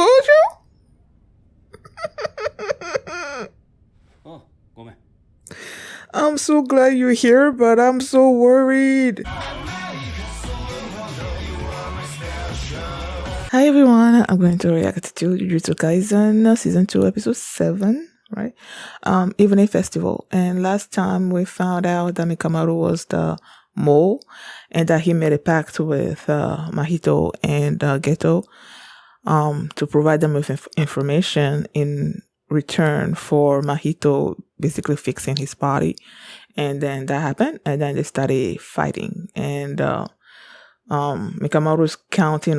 Gojo? I'm so glad you're here, but I'm so worried. Hi everyone, I'm going to react to Jujutsu Kaisen Season 2 Episode 7, right? Evening Festival. And last time we found out that Mikamaru was the mole and that he made a pact with Mahito and Geto to provide them with information in return for Mahito basically fixing his body. And then that happened, and then they started fighting. And Mikamaru's counting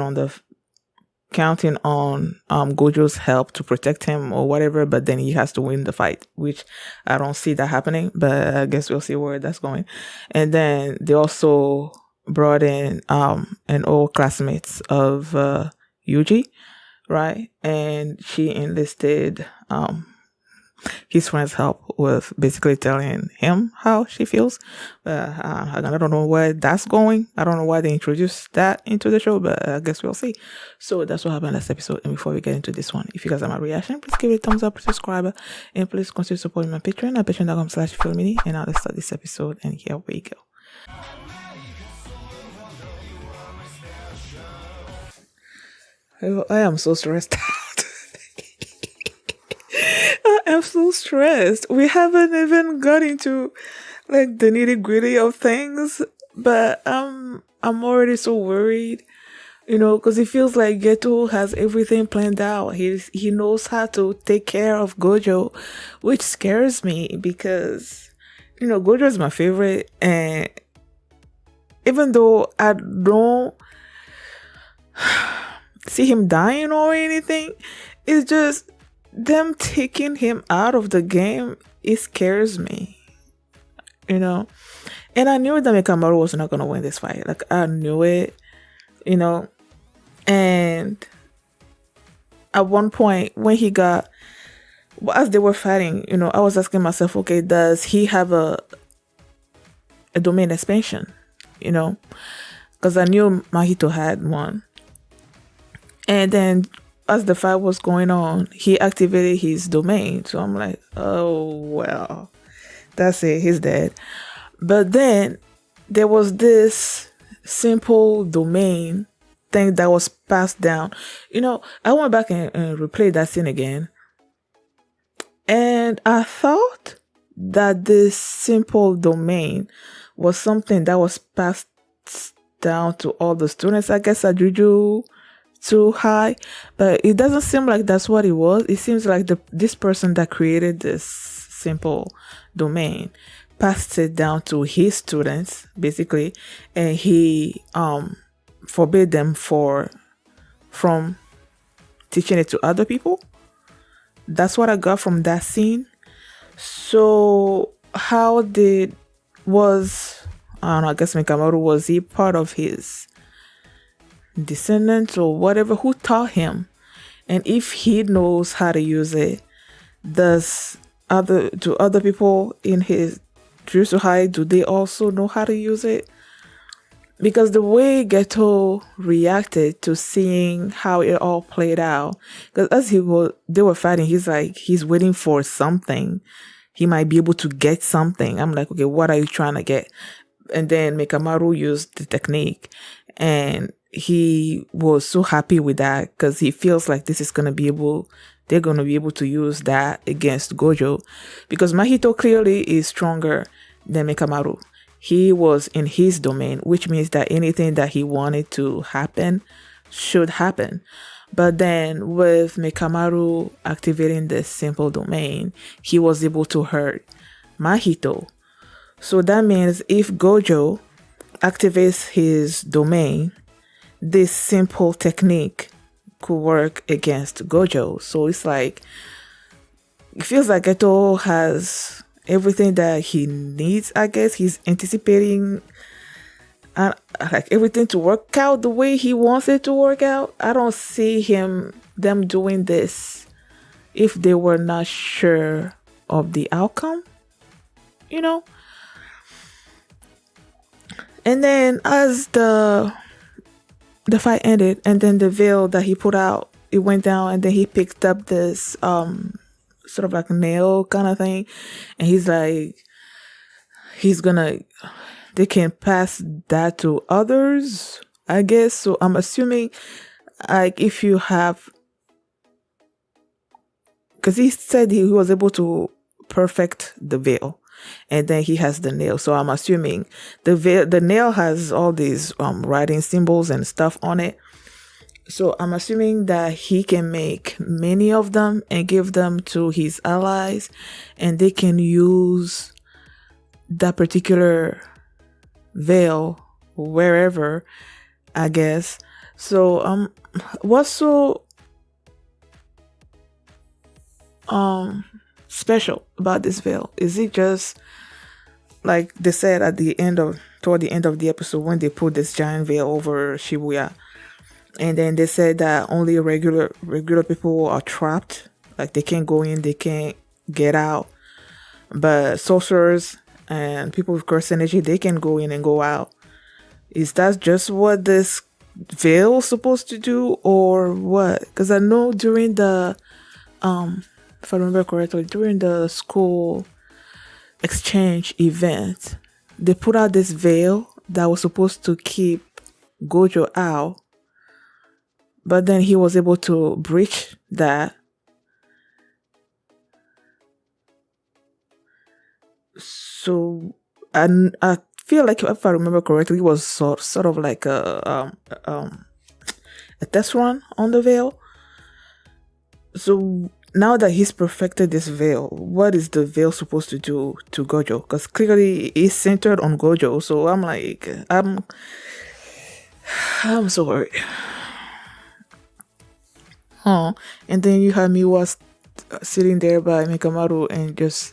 on Gojo's help to protect him or whatever, but then he has to win the fight, which I don't see that happening, but I guess we'll see where that's going. And then they also brought in an old classmates of Yuji, right? And she enlisted his friend's help with basically telling him how she feels. I don't know where that's going. I don't know why they introduced that into the show, but I guess we'll see. So that's what happened last episode. And before we get into this one, if you guys like my reaction, please give it a thumbs up, subscribe, and please consider supporting my Patreon at patreon.com/filmmini. And now let's start this episode, and here we go. I am so stressed out. I'm so stressed. We haven't even got into like the nitty gritty of things, but I'm already so worried, because it feels like Geto has everything planned out. He knows how to take care of Gojo, which scares me because Gojo is my favorite, and even though I don't see him dying or anything, it's just them taking him out of the game. It scares me, and I knew that Mikamaru was not gonna win this fight. Like, I knew it, and at one point when as they were fighting, I was asking myself, okay, does he have a domain expansion? Because I knew Mahito had one. And then as the fight was going on, he activated his domain. So I'm like, oh, well, that's it. He's dead. But then there was this simple domain thing that was passed down. I went back and replayed that scene again. And I thought that this simple domain was something that was passed down to all the students, I guess, at Jujutsu High, but it doesn't seem like that's what it was. It seems like this person that created this simple domain passed it down to his students, basically, and he forbade them from teaching it to other people. That's what I got from that scene. So how I don't know, I guess Mikamaru, was he part of his descendants or whatever? Who taught him? And if he knows how to use it, do other people in his Jujutsu High, do they also know how to use it? Because the way Geto reacted to seeing how it all played out, because as they were fighting, he's waiting for something. He might be able to get something. I'm like, okay, what are you trying to get? And then Mikamaru used the technique, and he was so happy with that because he feels like they're going to be able to use that against Gojo, because Mahito clearly is stronger than Mikamaru. He was in his domain, which means that anything that he wanted to happen should happen. But then with Mikamaru activating this simple domain, he was able to hurt Mahito. So that means if Gojo activates his domain, this simple technique could work against Gojo. So it feels like Geto has everything that he needs, I guess. He's anticipating like everything to work out the way he wants it to work out. I don't see them doing this if they were not sure of the outcome, And then as the fight ended, and then the veil that he put out it went down, and then he picked up this sort of like nail kind of thing, and he's like, he's gonna, they can pass that to others, I guess. So I'm assuming, like, if you have, because he said he was able to perfect the veil, and then he has the nail. So I'm assuming the nail has all these writing symbols and stuff on it. So I'm assuming that he can make many of them and give them to his allies, and they can use that particular veil wherever, I guess. So what's so special about this veil? Is it just like they said toward the end of the episode, when they put this giant veil over Shibuya, and then they said that only regular people are trapped, like they can't go in, they can't get out, but sorcerers and people with curse energy, they can go in and go out. Is that just what this veil is supposed to do, or what? Because I know during the if I remember correctly, during the school exchange event, they put out this veil that was supposed to keep Gojo out, but then he was able to breach that. So, and I feel like, if I remember correctly, it was sort of like a test run on the veil. So now that he's perfected this veil, what is the veil supposed to do to Gojo? Because clearly it's centered on Gojo. So I'm like, I'm so worried. Oh, and then you have Miwa sitting there by Mikamaru and just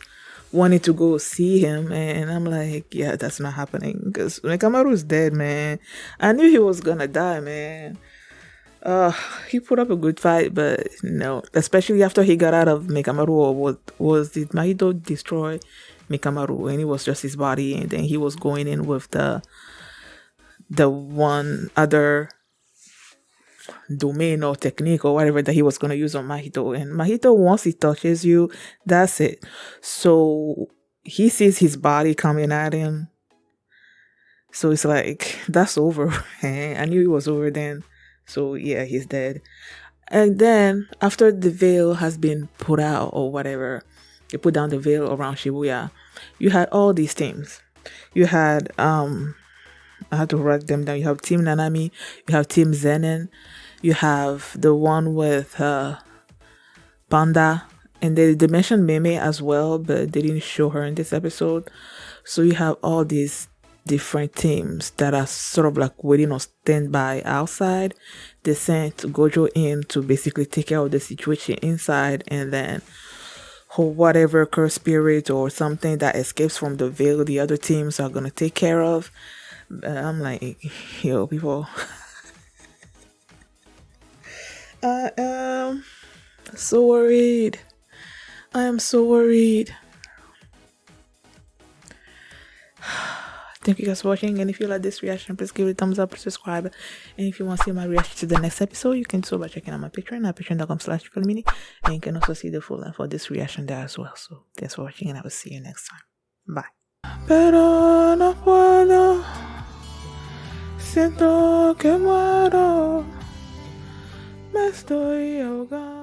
wanted to go see him, and I'm like, yeah, that's not happening, because Mikamaru is dead, man. I knew he was gonna die, man. He put up a good fight, but no, especially after he got out of Mikamaru, or did Mahito destroy Mikamaru, and it was just his body, and then he was going in with the one other domain or technique or whatever that he was going to use on Mahito. And Mahito, once he touches you, that's it. So he sees his body coming at him, so it's like, that's over. I knew it was over then. So yeah, he's dead. And then after the veil has been put out or whatever, they put down the veil around Shibuya, you had all these teams. You had I had to write them down. You have Team Nanami, you have Team Zenin, you have the one with Panda, and they mentioned Meme as well, but they didn't show her in this episode. So you have all these different teams that are sort of like waiting on standby outside. They sent Gojo in to basically take care of the situation inside, and then whatever curse spirit or something that escapes from the veil, the other teams are gonna take care of. I'm like, yo, people. I am so worried. I am so worried. Thank you guys for watching, and if you like this reaction, please give it a thumbs up, subscribe, and if you want to see my reaction to the next episode, you can do so by checking out my Patreon at patreon.com/mini, and you can also see the full length for this reaction there as well. So thanks for watching, and I will see you next time. Bye. Pero no puedo, siento que muero, me estoy ahogando.